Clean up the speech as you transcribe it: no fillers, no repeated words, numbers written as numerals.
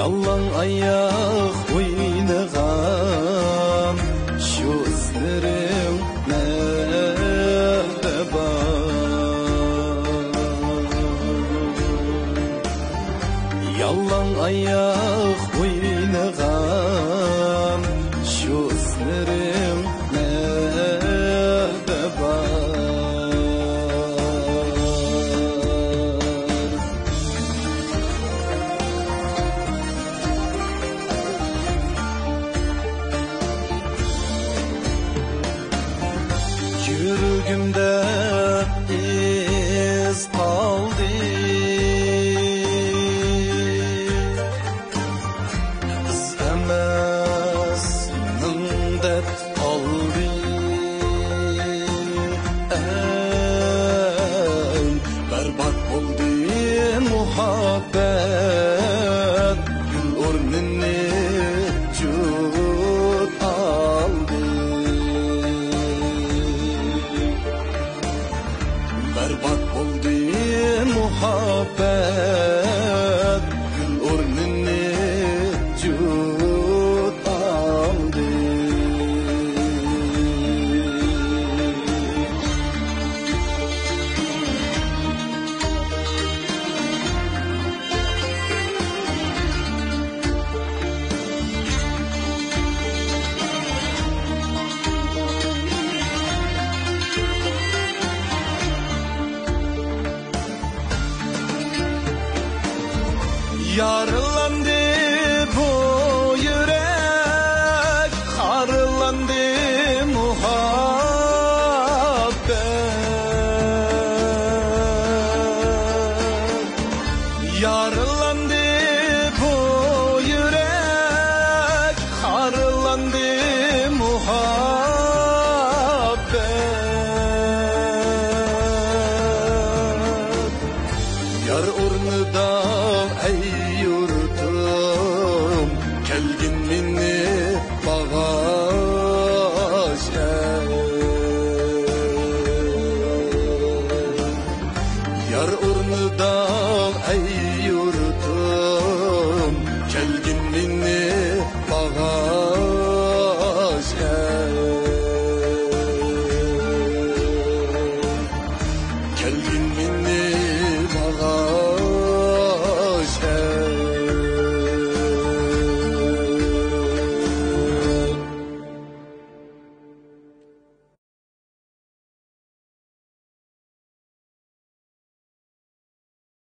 Yalan ayak oynagan şu izlerim nerede var? Yalan ayak oynagan şu izlerim nerede var? Yüreğimde iz kaldı, izlemezsin dert aldı. Ey berbat oldu muhabbet, gül ornini cud aldı. Berbat oldu muhabbet, gül ornini cud aldı. Yarılandı bu yürek, harlandı muhabbet. Yarılandı bu yürek, harlandı muhabbet. Yar ornida ey